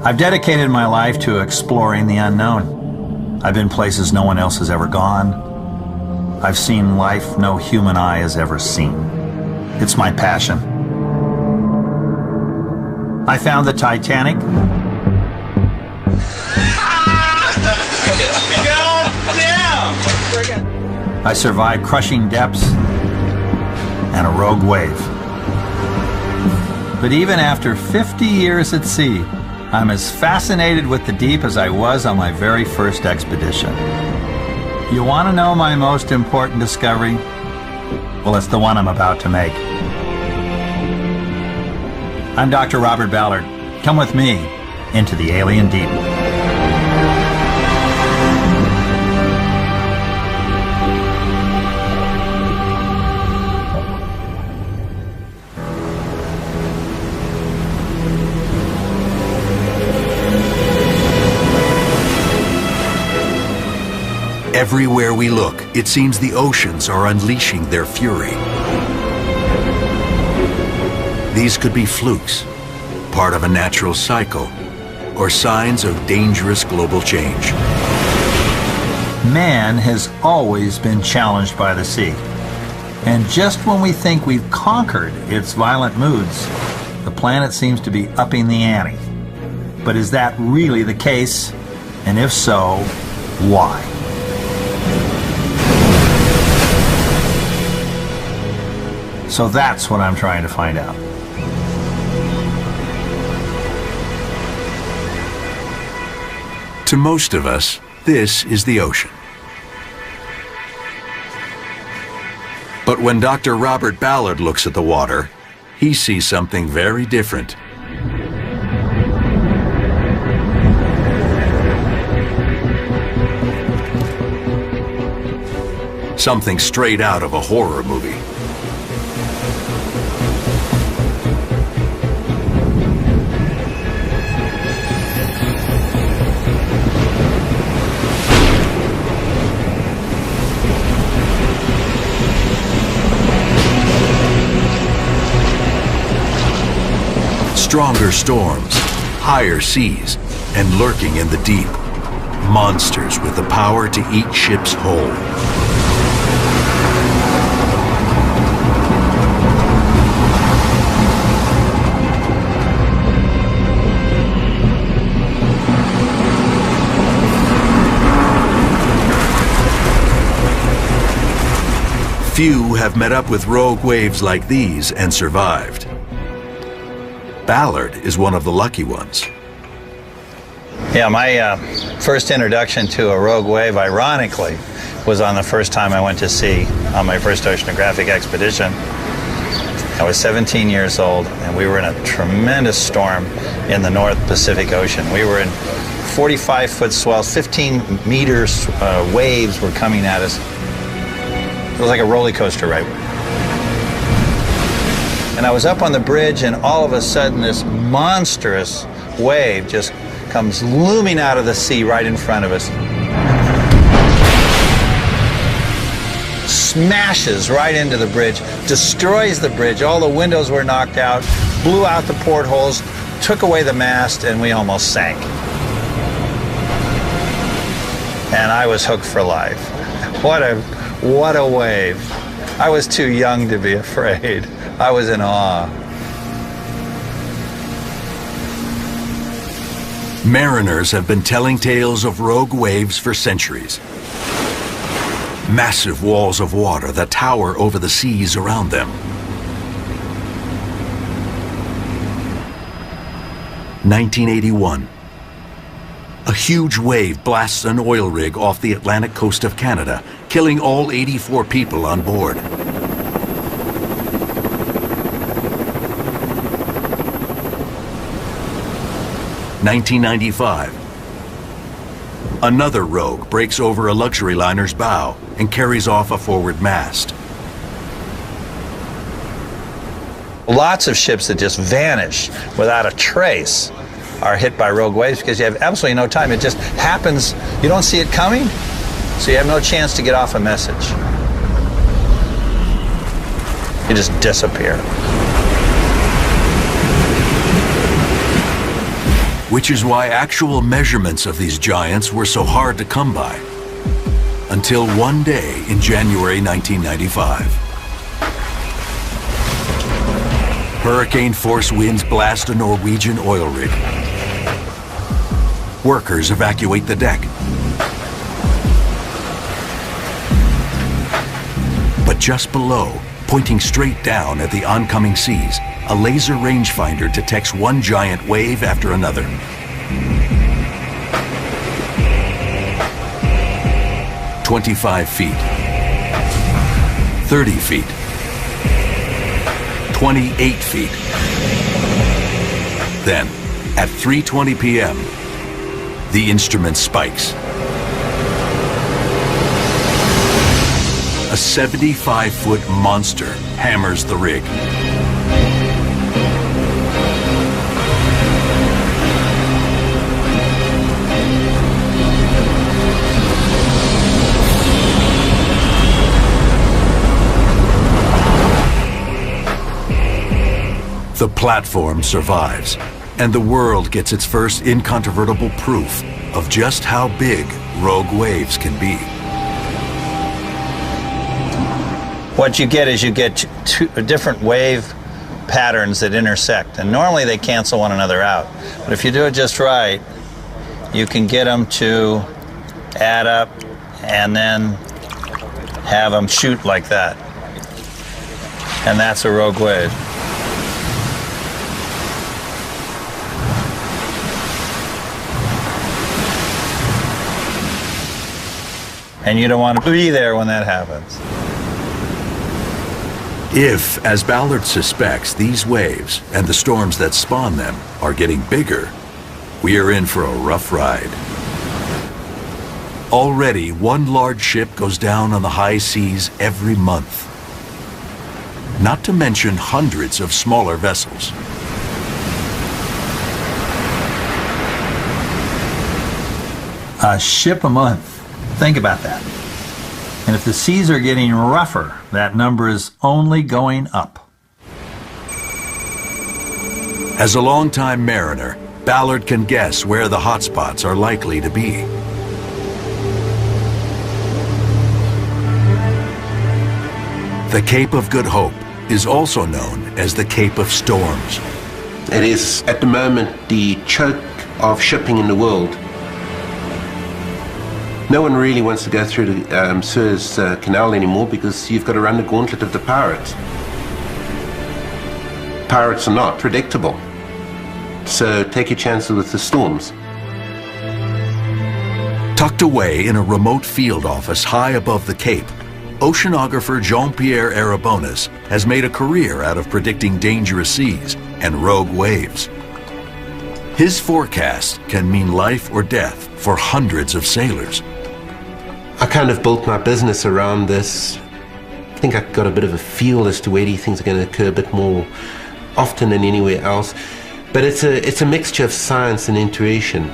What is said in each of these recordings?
I've dedicated my life to exploring the unknown. I've been places no one else has ever gone. I've seen life no human eye has ever seen. It's my passion. I found the Titanic. I survived crushing depths and a rogue wave. But even after 50 years at sea, I'm as fascinated with the deep as I was on my very first expedition. You want to know my most important discovery? Well, it's the one I'm about to make. I'm Dr. Robert Ballard. Come with me into the alien deep. Everywhere we look, it seems the oceans are unleashing their fury. These could be flukes, part of a natural cycle, or signs of dangerous global change. Man has always been challenged by the sea. And just when we think we've conquered its violent moods, the planet seems to be upping the ante. But is that really the case? And if so, why? So that's what I'm trying to find out. To most of us, this is the ocean. But when Dr. Robert Ballard looks at the water, he sees something very different. Something straight out of a horror movie. Stronger storms, higher seas, and lurking in the deep, monsters with the power to eat ships whole. Few have met up with rogue waves like these and survived. Ballard is one of the lucky ones. Yeah, my first introduction to a rogue wave, ironically, was on the first time I went to sea on my first oceanographic expedition. I was 17 years old, and we were in a tremendous storm in the North Pacific Ocean. We were in 45-foot swells, 15 meters waves were coming at us. It was like a roller coaster ride. And I was up on the bridge, and all of a sudden this monstrous wave just comes looming out of the sea right in front of us. Smashes right into the bridge, destroys the bridge. All the windows were knocked out, blew out the portholes, took away the mast, and we almost sank. And I was hooked for life. What a wave. I was too young to be afraid. I was in awe. Mariners have been telling tales of rogue waves for centuries. Massive walls of water that tower over the seas around them. 1981. A huge wave blasts an oil rig off the Atlantic coast of Canada, killing all 84 people on board. 1995. Another rogue breaks over a luxury liner's bow and carries off a forward mast. Lots of ships that just vanish without a trace are hit by rogue waves because you have absolutely no time. It just happens. You don't see it coming, so you have no chance to get off a message. You just disappear. which is why actual measurements of these giants were so hard to come by. Until one day in January 1995. Hurricane force winds blast a Norwegian oil rig. Workers evacuate the deck. But just below, pointing straight down at the oncoming seas, a laser rangefinder detects one giant wave after another. 25 feet, 30 feet, 28 feet. Then, at 3:20 p.m., the instrument spikes. A 75-foot monster hammers the rig. The platform survives, and the world gets its first incontrovertible proof of just how big rogue waves can be. What you get is you get two different wave patterns that intersect, and normally they cancel one another out. But if you do it just right, you can get them to add up and then have them shoot like that. And that's a rogue wave. And you don't want to be there when that happens. If, as Ballard suspects, these waves and the storms that spawn them are getting bigger, we are in for a rough ride. Already, one large ship goes down on the high seas every month. Not to mention hundreds of smaller vessels. A ship a month. Think about that. And if the seas are getting rougher, that number is only going up. As a longtime mariner, Ballard can guess where the hotspots are likely to be. The Cape of Good Hope is also known as the Cape of Storms. It is, at the moment, the choke of shipping in the world. No one really wants to go through the Suez Canal anymore because you've got to run the gauntlet of the pirates. Pirates are not predictable, so take your chances with the storms. Tucked away in a remote field office high above the Cape, oceanographer Jean-Pierre Arabonis has made a career out of predicting dangerous seas and rogue waves. His forecast can mean life or death for hundreds of sailors. I kind of built my business around this. I think I got a bit of a feel as to where these things are going to occur a bit more often than anywhere else. But it's a mixture of science and intuition.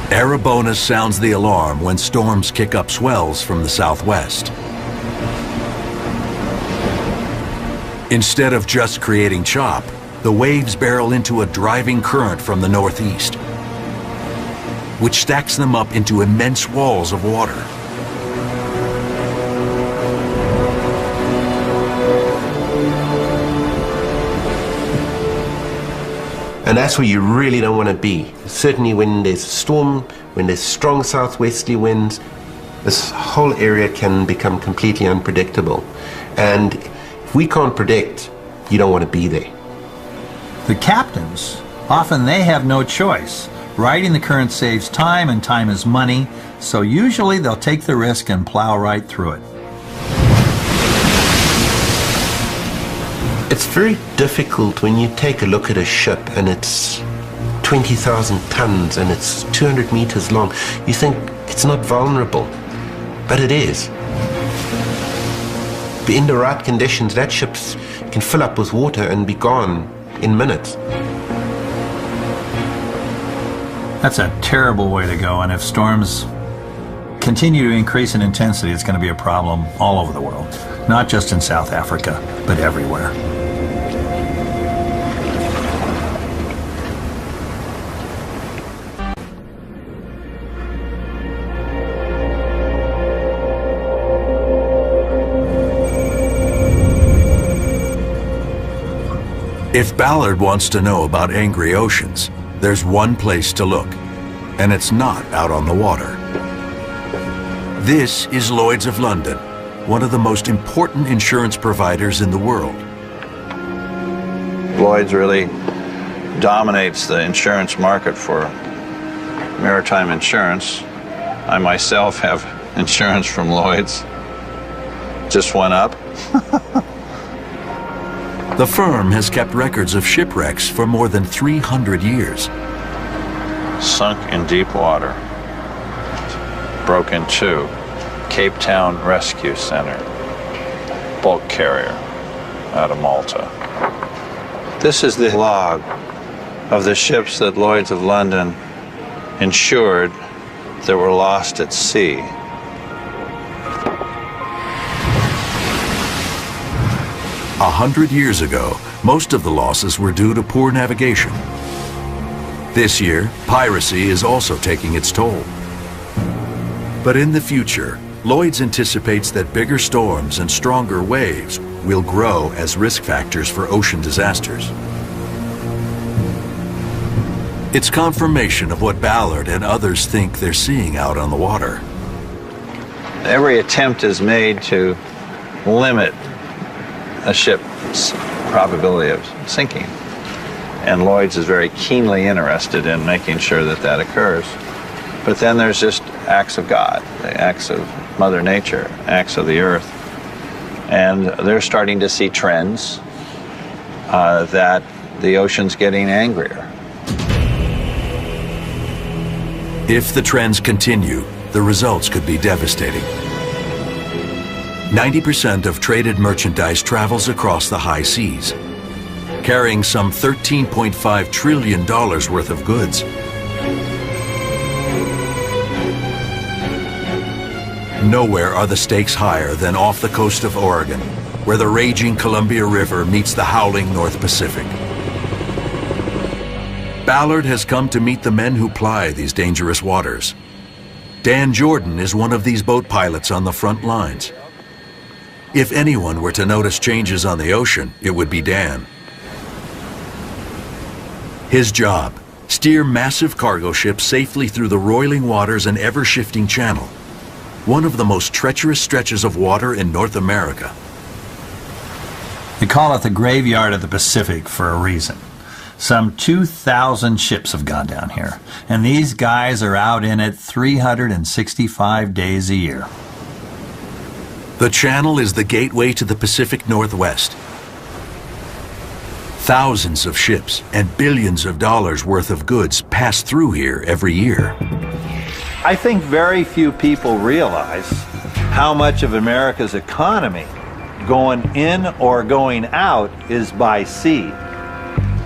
Arabonis sounds the alarm when storms kick up swells from the southwest. Instead of just creating chop, the waves barrel into a driving current from the northeast, which stacks them up into immense walls of water. And that's where you really don't want to be. Certainly when there's a storm, when there's strong southwesterly winds, this whole area can become completely unpredictable. And if we can't predict, you don't want to be there. The captains, often they have no choice. Riding the current saves time, and time is money, so usually they'll take the risk and plow right through it. It's very difficult when you take a look at a ship and it's 20,000 tons and it's 200 meters long. You think it's not vulnerable, but it is. In the right conditions, that ship can fill up with water and be gone in minutes. That's a terrible way to go, and if storms continue to increase in intensity, it's going to be a problem all over the world, not just in South Africa, but everywhere. If Ballard wants to know about angry oceans, there's one place to look, and it's not out on the water. This is Lloyd's of London, one of the most important insurance providers in the world. Lloyd's really dominates the insurance market for maritime insurance. I myself have insurance from Lloyd's. Just went up. The firm has kept records of shipwrecks for more than 300 years. Sunk in deep water. Broke in two. Cape Town Rescue Center. Bulk carrier out of Malta. This is the log of the ships that Lloyd's of London insured that were lost at sea. A 100 years ago, most of the losses were due to poor navigation. This year, piracy is also taking its toll. But in the future, Lloyd's anticipates that bigger storms and stronger waves will grow as risk factors for ocean disasters. It's confirmation of what Ballard and others think they're seeing out on the water. Every attempt is made to limit a ship's probability of sinking. And Lloyd's is very keenly interested in making sure that that occurs. But then there's just acts of God, the acts of Mother Nature, acts of the earth. And they're starting to see trends that the ocean's getting angrier. If the trends continue, the results could be devastating. 90% of traded merchandise travels across the high seas, carrying some $13.5 trillion worth of goods. Nowhere are the stakes higher than off the coast of Oregon, where the raging Columbia River meets the howling North Pacific. Ballard has come to meet the men who ply these dangerous waters. Dan Jordan is one of these boat pilots on the front lines. If anyone were to notice changes on the ocean, it would be Dan. His job, steer massive cargo ships safely through the roiling waters and ever-shifting channel, one of the most treacherous stretches of water in North America. We call it the graveyard of the Pacific for a reason. Some 2,000 ships have gone down here, and these guys are out in it 365 days a year. The channel is the gateway to the Pacific Northwest. Thousands of ships and billions of dollars worth of goods pass through here every year. I think very few people realize how much of America's economy, going in or going out, is by sea.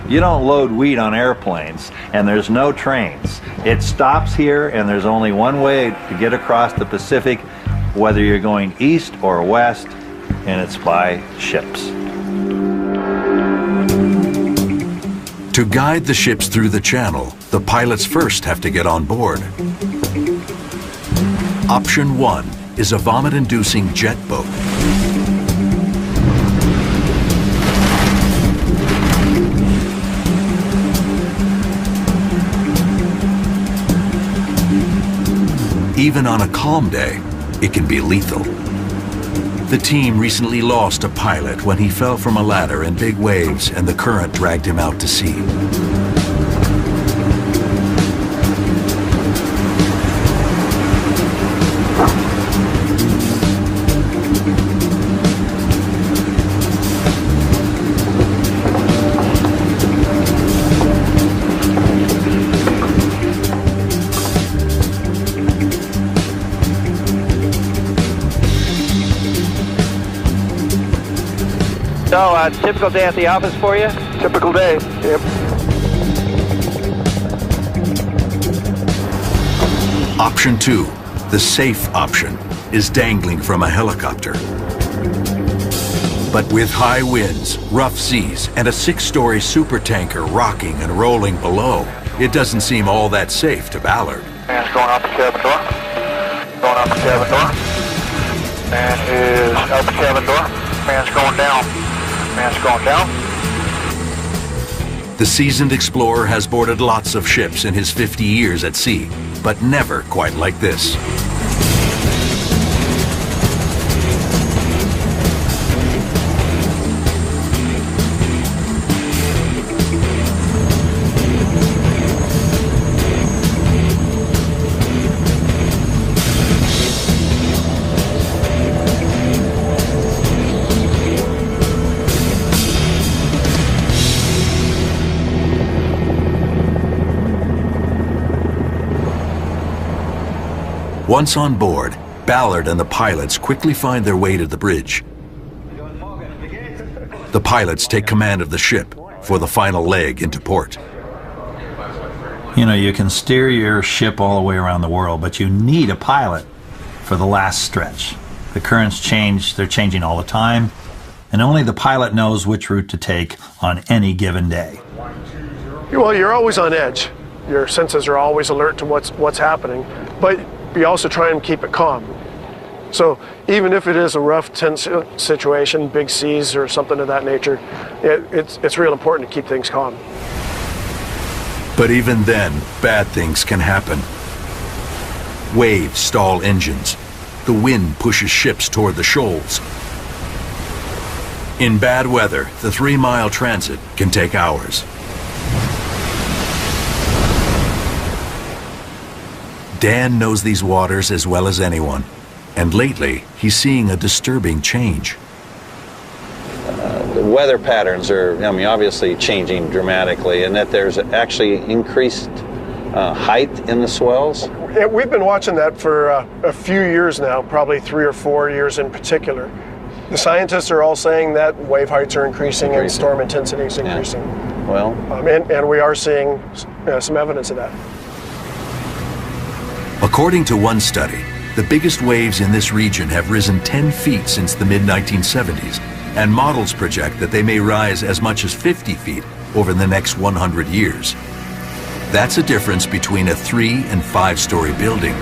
You don't load wheat on airplanes, and there's no trains. It stops here, and there's only one way to get across the Pacific, whether you're going east or west, and it's by ships. To guide the ships through the channel, the pilots first have to get on board. Option 1 is a vomit-inducing jet boat. Even on a calm day, it can be lethal. The team recently lost a pilot when he fell from a ladder in big waves and the current dragged him out to sea. So, typical day at the office for you? Typical day, yep. Option 2, the safe option, is dangling from a helicopter. But with high winds, rough seas, and a 6-story supertanker rocking and rolling below, it doesn't seem all that safe to Ballard. Man's going out the cabin door. Going out the cabin door. Man is out the cabin door. Man's going down. Man's going down. The seasoned explorer has boarded lots of ships in his 50 years at sea, but never quite like this. Once on board, Ballard and the pilots quickly find their way to the bridge. The pilots take command of the ship for the final leg into port. You know, you can steer your ship all the way around the world, but you need a pilot for the last stretch. The currents change, they're changing all the time, and only the pilot knows which route to take on any given day. Well, you're always on edge. Your senses are always alert to what's happening, but you also try and keep it calm. So even if it is a rough, tense situation, big seas or something of that nature, it's real important to keep things calm. But even then, bad things can happen. Waves stall engines. The wind pushes ships toward the shoals. In bad weather, the 3-mile transit can take hours. Dan knows these waters as well as anyone, and lately he's seeing a disturbing change. The weather patterns are, obviously changing dramatically, and that there's actually increased height in the swells. Yeah, we've been watching that for a few years now, probably 3 or 4 years in particular. The scientists are all saying that wave heights are increasing and storm intensity is increasing. Yeah. Well, and we are seeing some evidence of that. According to one study, the biggest waves in this region have risen 10 feet since the mid-1970s, and models project that they may rise as much as 50 feet over the next 100 years. That's a difference between a 3- and 5-story building.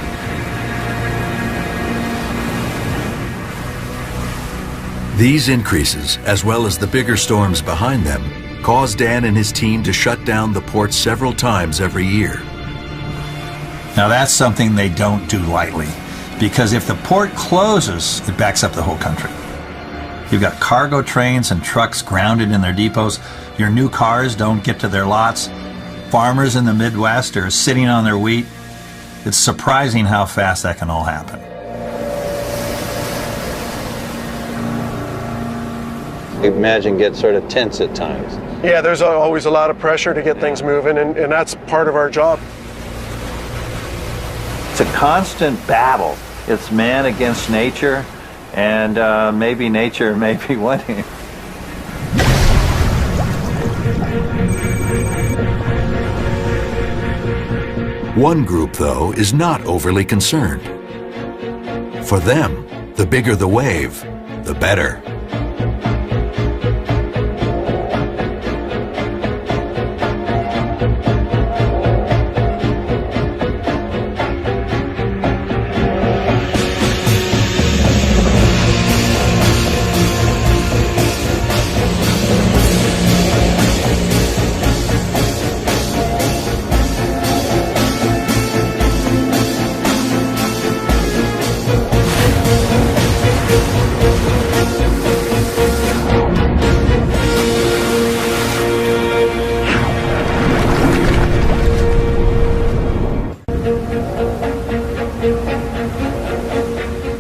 These increases, as well as the bigger storms behind them, cause Dan and his team to shut down the port several times every year. now that's something they don't do lightly, because if the port closes, it backs up the whole country. You've got cargo trains and trucks grounded in their depots. Your new cars don't get to their lots. Farmers in the Midwest are sitting on their wheat. It's surprising how fast that can all happen. Imagine get sort of tense at times. Yeah, there's always a lot of pressure to get things moving, and that's part of our job. It's a constant battle. It's man against nature, and maybe nature may be winning. One group, though, is not overly concerned. For them, the bigger the wave, the better.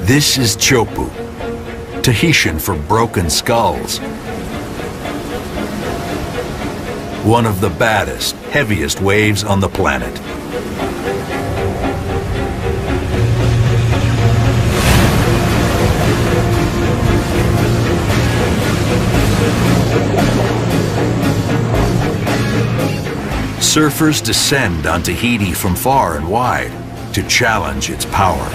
This is Chopu, Tahitian for broken skulls. One of the baddest, heaviest waves on the planet. Surfers descend on Tahiti from far and wide to challenge its power.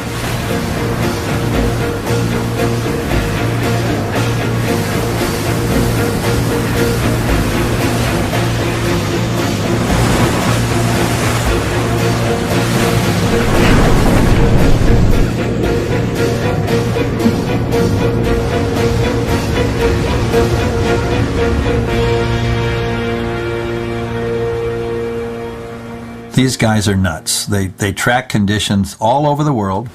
These guys are nuts. They track conditions all over the world.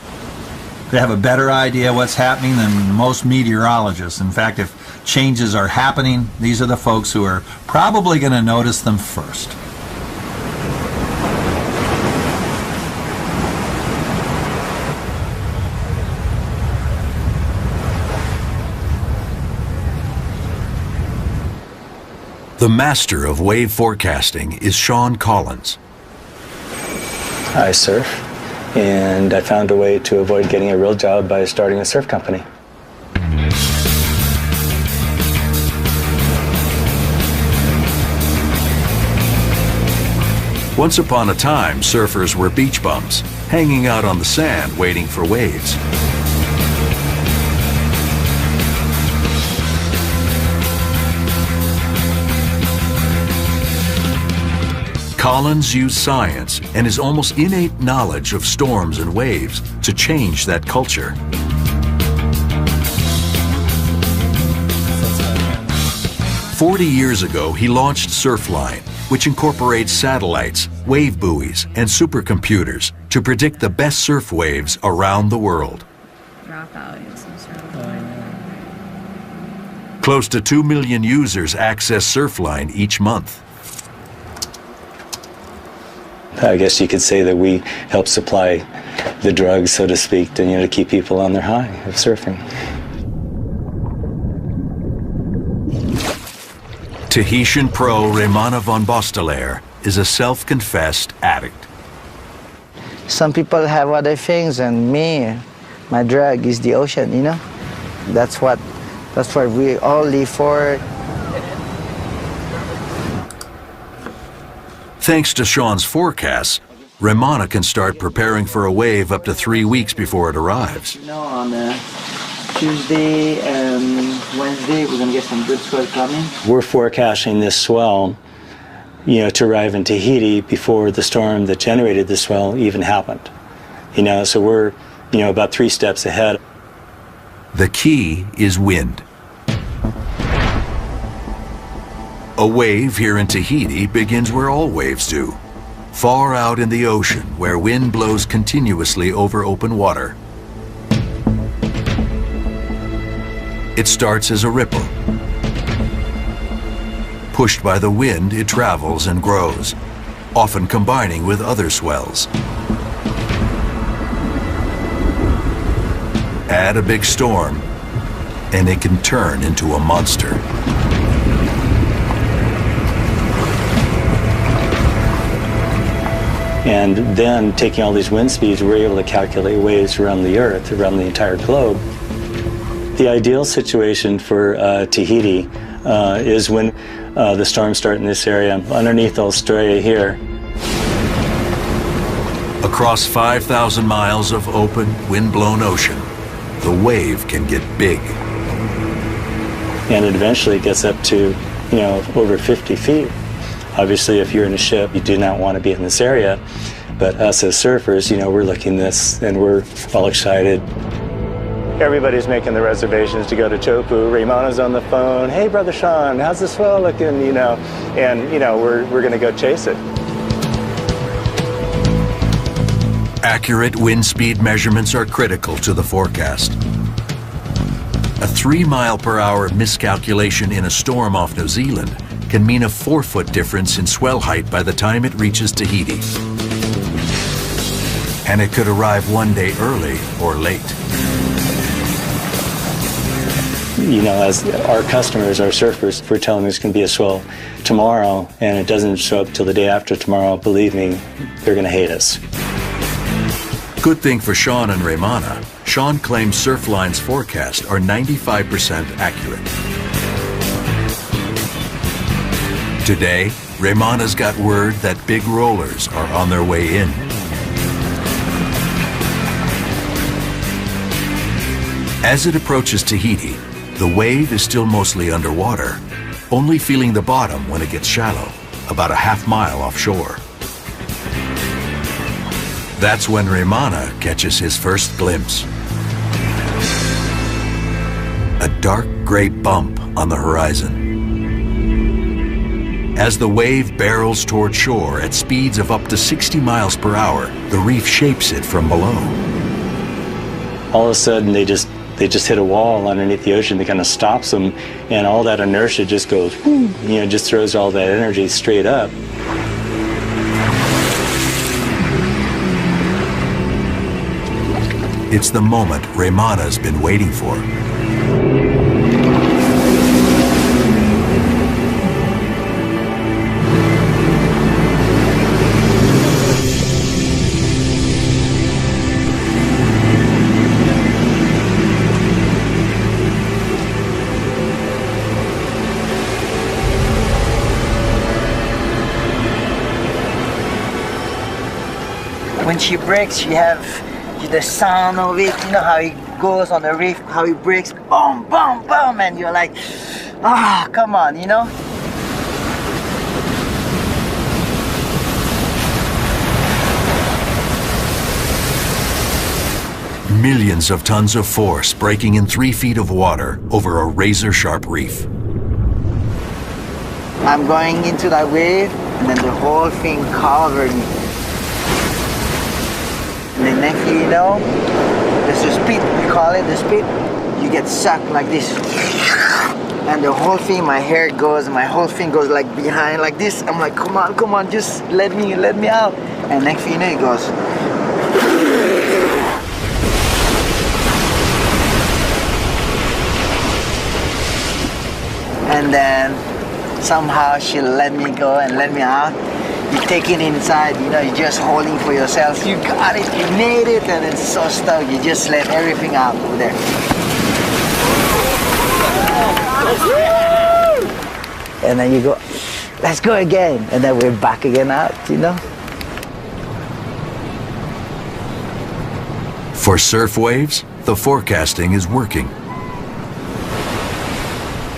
They have a better idea what's happening than most meteorologists. In fact, if changes are happening, these are the folks who are probably going to notice them first. The master of wave forecasting is Sean Collins. I surf, and I found a way to avoid getting a real job by starting a surf company. Once upon a time, surfers were beach bums, hanging out on the sand waiting for waves. Collins used science and his almost innate knowledge of storms and waves to change that culture. "40 years ago, he launched Surfline, which incorporates satellites, wave buoys, and supercomputers to predict the best surf waves around the world. Close to 2 million users access Surfline each month. I guess you could say that we help supply the drugs, so to speak, to keep people on their high of surfing. Tahitian pro Raymana von Bostelaer is a self-confessed addict. Some people have other things, and me, my drug is the ocean, That's what we all live for. Thanks to Sean's forecasts, Raymana can start preparing for a wave up to 3 weeks before it arrives. On Tuesday and Wednesday, we're going to get some good swell coming. We're forecasting this swell, to arrive in Tahiti before the storm that generated the swell even happened. So we're, about 3 steps ahead. The key is wind. A wave here in Tahiti begins where all waves do, far out in the ocean where wind blows continuously over open water. It starts as a ripple. Pushed by the wind, it travels and grows, often combining with other swells. Add a big storm, and it can turn into a monster. And then, taking all these wind speeds, we're able to calculate waves around the Earth, around the entire globe. The ideal situation for Tahiti is when the storms start in this area, underneath Australia here. Across 5,000 miles of open, wind-blown ocean, the wave can get big. And it eventually gets up to, over 50 feet. Obviously, if you're in a ship, you do not want to be in this area. But us as surfers, we're looking at this and we're all excited. Everybody's making the reservations to go to Chopu. Raymana's on the phone. Hey, Brother Sean, how's the swell looking? And we're going to go chase it. Accurate wind speed measurements are critical to the forecast. A 3-mile-per-hour miscalculation in a storm off New Zealand can mean a 4-foot difference in swell height by the time it reaches Tahiti. And it could arrive one day early or late. As our customers, our surfers, if we're telling them there's going to be a swell tomorrow and it doesn't show up till the day after tomorrow, believe me, they're going to hate us. Good thing for Sean and Raymana, Sean claims Surfline's forecasts are 95% accurate. Today, Raymana's got word that big rollers are on their way in. As it approaches Tahiti, the wave is still mostly underwater, only feeling the bottom when it gets shallow, about a half-mile offshore. That's when Raymana catches his first glimpse. A dark gray bump on the horizon. As the wave barrels toward shore at speeds of up to 60 miles per hour, the reef shapes it from below. All of a sudden, they just hit a wall underneath the ocean that kind of stops them, and all that inertia just goes, just throws all that energy straight up. It's the moment Raymana's been waiting for. When she breaks, you have the sound of it, you know how it goes on the reef, how it breaks, boom, boom, boom, and you're like, ah, come on, you know? Millions of tons of force breaking in 3 feet of water over a razor-sharp reef. I'm going into that wave, and then the whole thing covered me. And the next thing you know, there's a speed, we call it the speed. You get sucked like this. And the whole thing, my hair goes, my whole thing goes like behind like this. I'm like, come on, just let me out. And next thing you know, it goes. And then somehow she let me go and let me out. You take it inside, you know, you're just holding for yourself. You got it, you made it, and it's so stuck. You just let everything out over there. And then you go, let's go again. And then we're back again out, you know. For surf waves, the forecasting is working.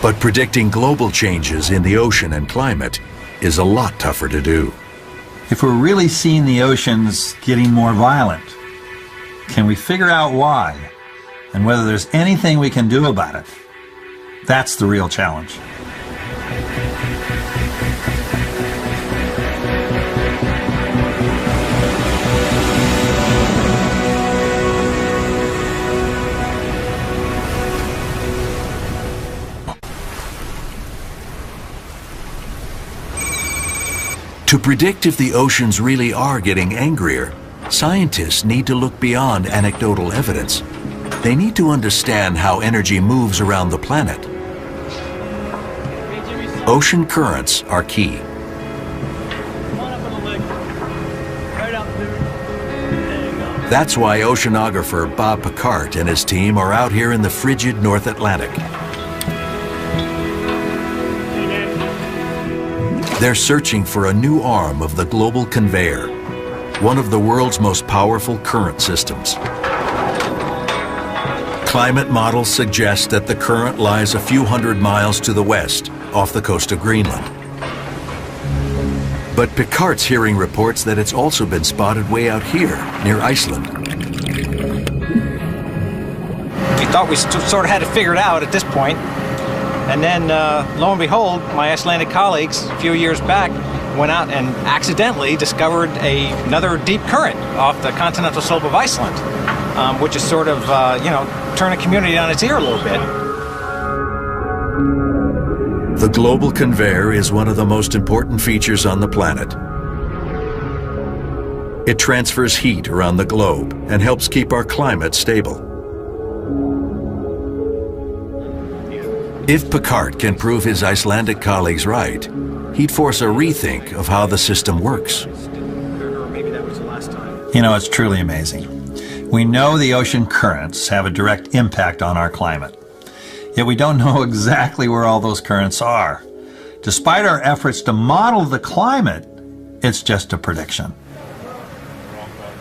But predicting global changes in the ocean and climate is a lot tougher to do. If we're really seeing the oceans getting more violent, can we figure out why and whether there's anything we can do about it? That's the real challenge. To predict if the oceans really are getting angrier, scientists need to look beyond anecdotal evidence. They need to understand how energy moves around the planet. Ocean currents are key. That's why oceanographer Bob Picard and his team are out here in the frigid North Atlantic. They're searching for a new arm of the global conveyor, one of the world's most powerful current systems. Climate models suggest that the current lies a few hundred miles to the west, off the coast of Greenland. But Picard's hearing reports that it's also been spotted way out here, near Iceland. We thought we sort of had it figured out at this point. And then, lo and behold, my Icelandic colleagues a few years back went out and accidentally discovered another deep current off the continental slope of Iceland, which is sort of, turn a community on its ear a little bit. The global conveyor is one of the most important features on the planet. It transfers heat around the globe and helps keep our climate stable. If Picard can prove his Icelandic colleagues right, he'd force a rethink of how the system works. You know, it's truly amazing. We know the ocean currents have a direct impact on our climate, yet we don't know exactly where all those currents are. Despite our efforts to model the climate, it's just a prediction.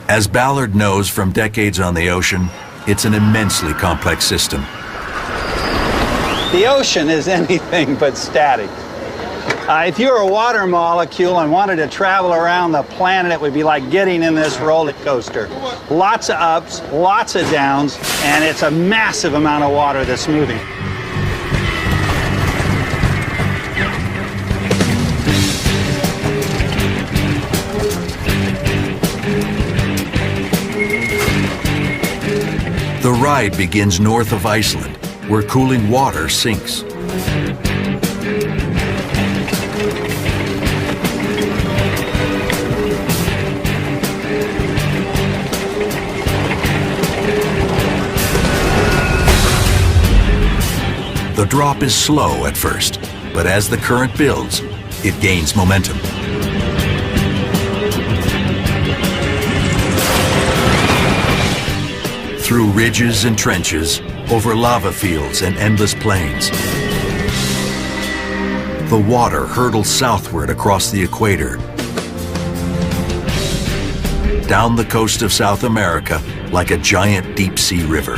As Ballard knows from decades on the ocean, it's an immensely complex system. The ocean is anything but static. If you were a water molecule and wanted to travel around the planet, it would be like getting in this roller coaster. Lots of ups, lots of downs, and it's a massive amount of water that's moving. The ride begins north of Iceland, where cooling water sinks. The drop is slow at first, but as the current builds, it gains momentum. Through ridges and trenches, over lava fields and endless plains. The water hurtles southward across the equator, down the coast of South America like a giant deep-sea river.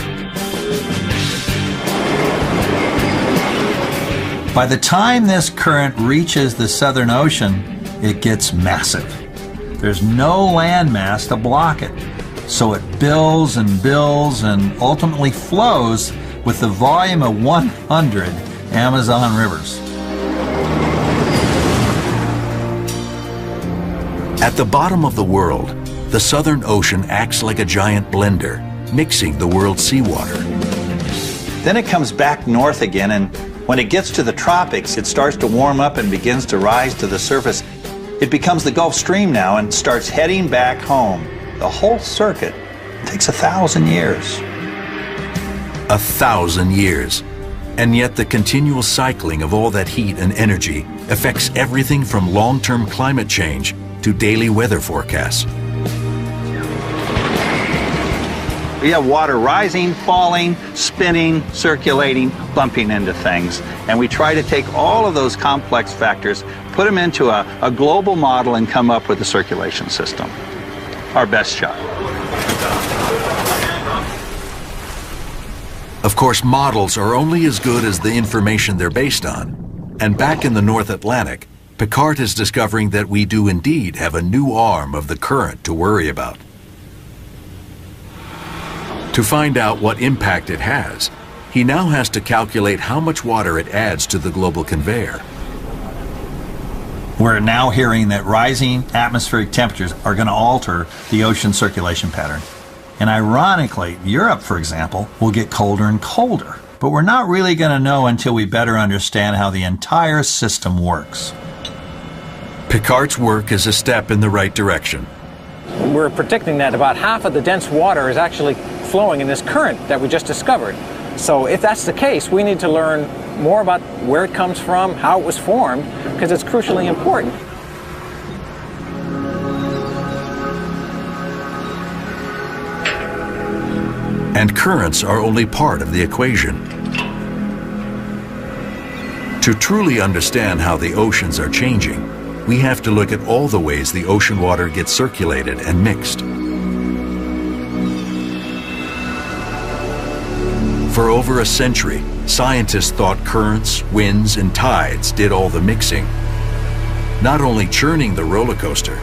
By the time this current reaches the Southern Ocean, it gets massive. There's no landmass to block it, so it builds and ultimately flows with the volume of 100 Amazon rivers. At the bottom of the world, the Southern Ocean acts like a giant blender, mixing the world's seawater. Then it comes back north again, and when it gets to the tropics, it starts to warm up and begins to rise to the surface. It becomes the Gulf Stream now and starts heading back home. The whole circuit takes 1,000 years. 1,000 years. And yet the continual cycling of all that heat and energy affects everything from long-term climate change to daily weather forecasts. We have water rising, falling, spinning, circulating, bumping into things. And we try to take all of those complex factors, put them into a global model and come up with a circulation system. Our best shot. Of course, models are only as good as the information they're based on. And back in the North Atlantic, Picard is discovering that we do indeed have a new arm of the current to worry about. To find out what impact it has, he now has to calculate how much water it adds to the global conveyor. We're now hearing that rising atmospheric temperatures are going to alter the ocean circulation pattern. And ironically, Europe, for example, will get colder and colder. But we're not really going to know until we better understand how the entire system works. Picard's work is a step in the right direction. We're predicting that about half of the dense water is actually flowing in this current that we just discovered. So if that's the case, we need to learn more about where it comes from, how it was formed, because it's crucially important. And currents are only part of the equation. To truly understand how the oceans are changing, we have to look at all the ways the ocean water gets circulated and mixed. For over a century, scientists thought currents, winds, and tides did all the mixing, not only churning the roller coaster,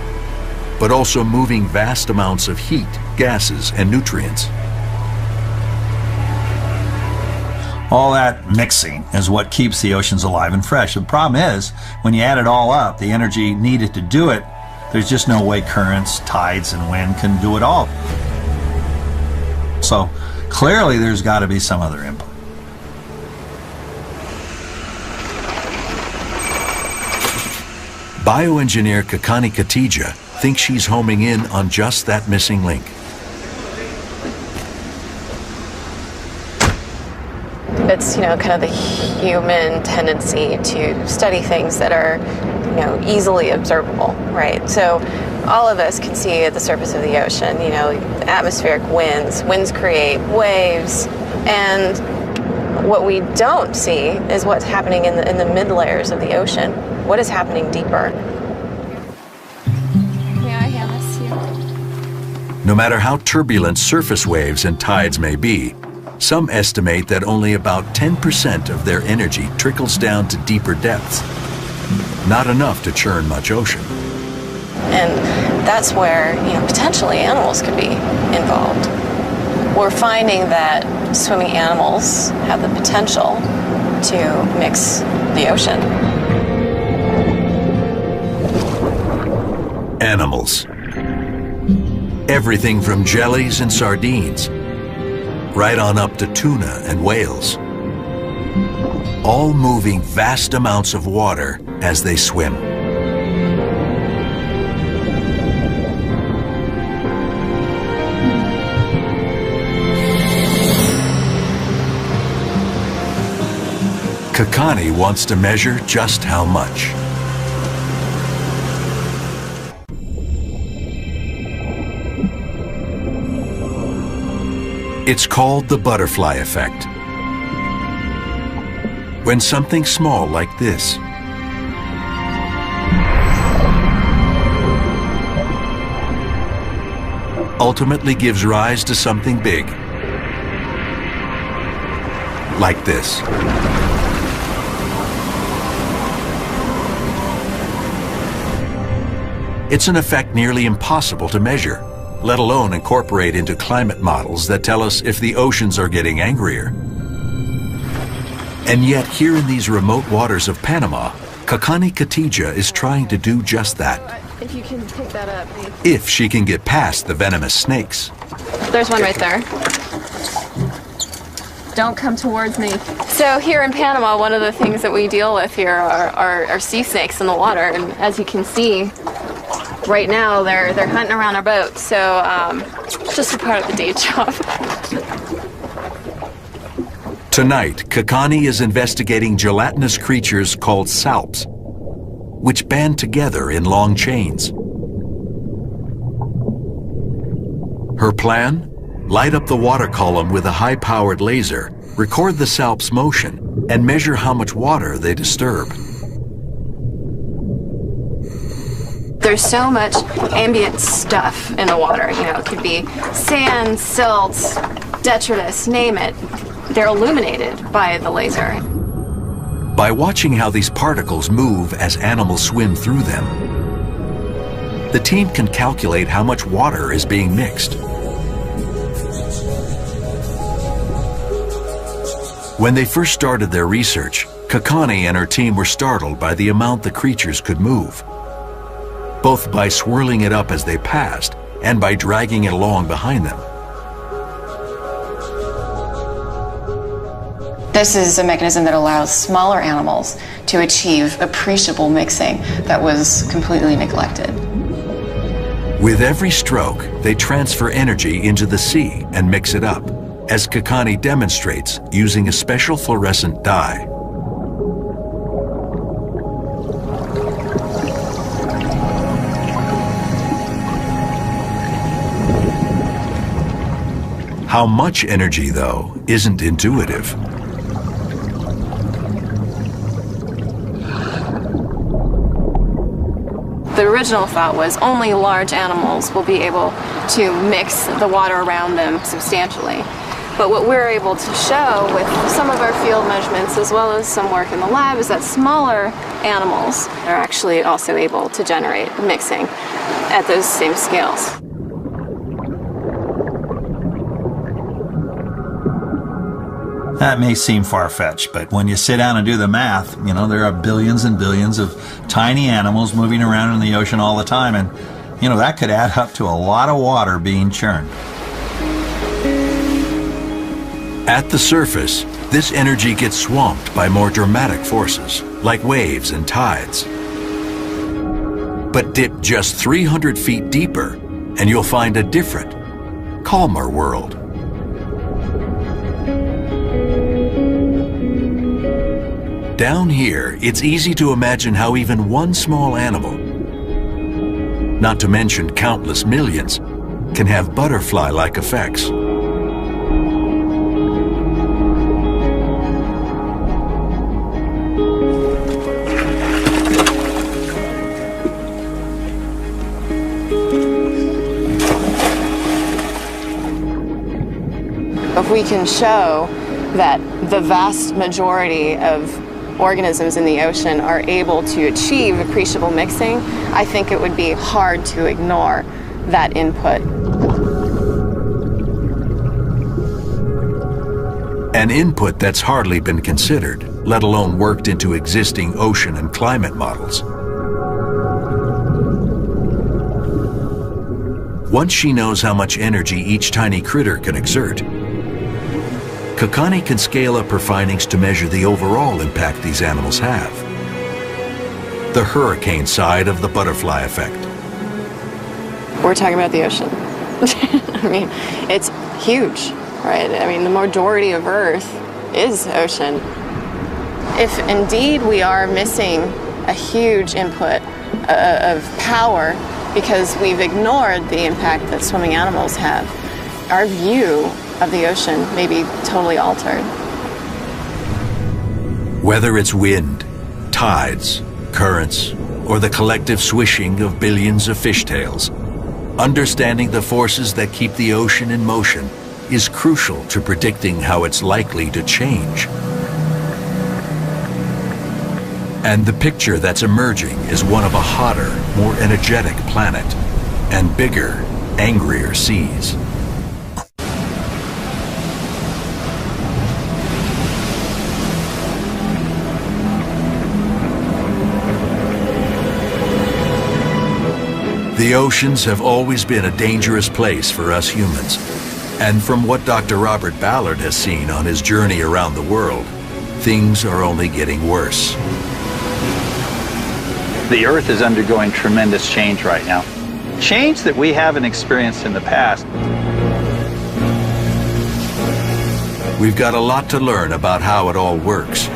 but also moving vast amounts of heat, gases, and nutrients. All that mixing is what keeps the oceans alive and fresh. The problem is, when you add it all up, the energy needed to do it, there's just no way currents, tides, and wind can do it all. So clearly there's got to be some other input. Bioengineer Kakani Katija thinks she's homing in on just that missing link. It's, kind of the human tendency to study things that are, easily observable, right? So all of us can see at the surface of the ocean, atmospheric winds. Winds create waves, and what we don't see is what's happening in the mid layers of the ocean. What is happening deeper? No matter how turbulent surface waves and tides may be, some estimate that only about 10% of their energy trickles down to deeper depths. Not enough to churn much ocean. And that's where, potentially animals could be involved. We're finding that swimming animals have the potential to mix the ocean. Animals. Everything from jellies and sardines right on up to tuna and whales, all moving vast amounts of water as they swim. Kakani wants to measure just how much. It's called the butterfly effect. When something small like this ultimately gives rise to something big, like this. It's an effect nearly impossible to measure, let alone incorporate into climate models that tell us if the oceans are getting angrier. And yet, here in these remote waters of Panama, Kakani Katija is trying to do just that. If you can pick that up. If she can get past the venomous snakes. There's one right there. Don't come towards me. So here in Panama, one of the things that we deal with here are sea snakes in the water. And as you can see, right now they're hunting around our boat. So it's just a part of the day job. Tonight, Kakani is investigating gelatinous creatures called salps, which band together in long chains. Her plan? Light up the water column with a high-powered laser, record the salp's motion, and measure how much water they disturb. There's so much ambient stuff in the water. You know, it could be sand, silt, detritus, name it. They're illuminated by the laser. By watching how these particles move as animals swim through them, the team can calculate how much water is being mixed. When they first started their research, Kakani and her team were startled by the amount the creatures could move, both by swirling it up as they passed and by dragging it along behind them. This is a mechanism that allows smaller animals to achieve appreciable mixing that was completely neglected. With every stroke, they transfer energy into the sea and mix it up, as Kakani demonstrates using a special fluorescent dye. How much energy, though, isn't intuitive. The original thought was only large animals will be able to mix the water around them substantially. But what we're able to show with some of our field measurements as well as some work in the lab is that smaller animals are actually also able to generate mixing at those same scales. That may seem far-fetched, but when you sit down and do the math, you know, there are billions and billions of tiny animals moving around in the ocean all the time, and, you know, that could add up to a lot of water being churned. At the surface, this energy gets swamped by more dramatic forces, like waves and tides. But dip just 300 feet deeper, and you'll find a different, calmer world. Down here, it's easy to imagine how even one small animal, not to mention countless millions, can have butterfly-like effects. If we can show that the vast majority of organisms in the ocean are able to achieve appreciable mixing, I think it would be hard to ignore that input. An input that's hardly been considered, let alone worked into existing ocean and climate models. Once she knows how much energy each tiny critter can exert, Kakani can scale up her findings to measure the overall impact these animals have. The hurricane side of the butterfly effect. We're talking about the ocean. I mean, it's huge, right? I mean, the majority of Earth is ocean. If indeed we are missing a huge input of power because we've ignored the impact that swimming animals have, our view of the ocean may be totally altered. Whether it's wind, tides, currents, or the collective swishing of billions of fishtails, understanding the forces that keep the ocean in motion is crucial to predicting how it's likely to change. And the picture that's emerging is one of a hotter, more energetic planet and bigger, angrier seas. The oceans have always been a dangerous place for us humans. And from what Dr. Robert Ballard has seen on his journey around the world, things are only getting worse. The Earth is undergoing tremendous change right now. Change that we haven't experienced in the past. We've got a lot to learn about how it all works.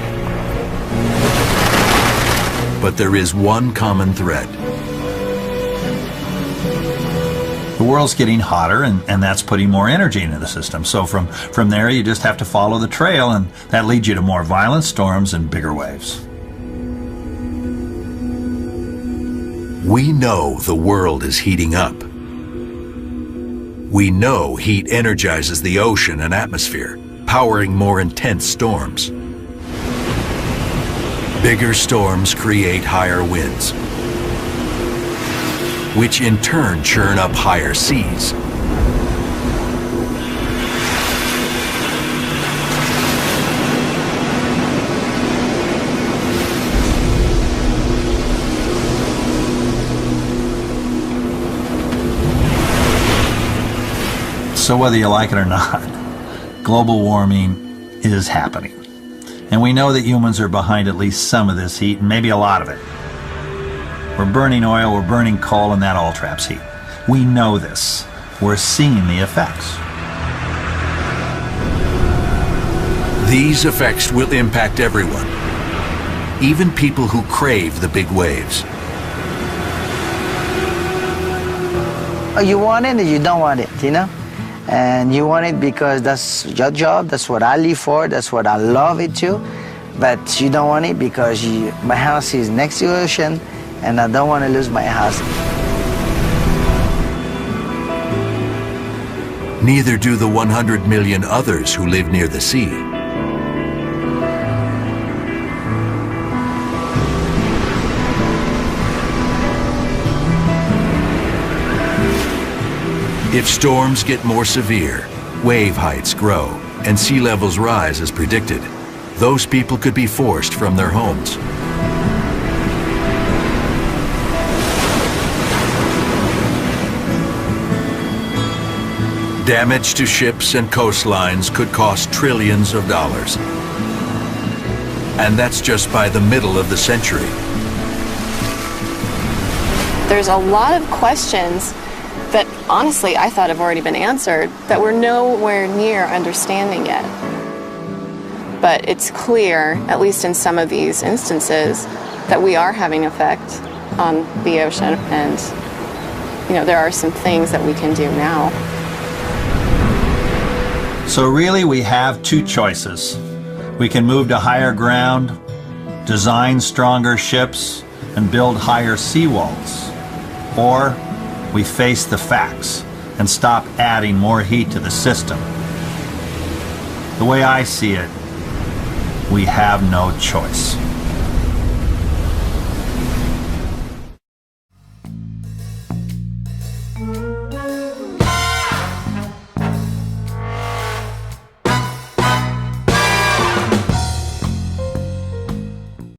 But there is one common thread. The world's getting hotter, and that's putting more energy into the system. So from there, you just have to follow the trail, and that leads you to more violent storms and bigger waves. We know the world is heating up. We know heat energizes the ocean and atmosphere, powering more intense storms. Bigger storms create higher winds, which in turn churn up higher seas. So whether you like it or not, global warming is happening. And we know that humans are behind at least some of this heat, and maybe a lot of it. We're burning oil, we're burning coal, and that all traps heat. We know this. We're seeing the effects. These effects will impact everyone, even people who crave the big waves. You want it or you don't want it, you know? And you want it because that's your job, that's what I live for, that's what I love it too. But you don't want it because my house is next to the ocean and I don't want to lose my house. Neither do the 100 million others who live near the sea. If storms get more severe, wave heights grow, and sea levels rise as predicted, those people could be forced from their homes. Damage to ships and coastlines could cost trillions of dollars. And that's just by the middle of the century. There's a lot of questions that honestly I thought have already been answered that we're nowhere near understanding yet. But it's clear, at least in some of these instances, that we are having an effect on the ocean, and there are some things that we can do now. So really we have two choices. We can move to higher ground, design stronger ships, and build higher seawalls. Or we face the facts and stop adding more heat to the system. The way I see it, we have no choice.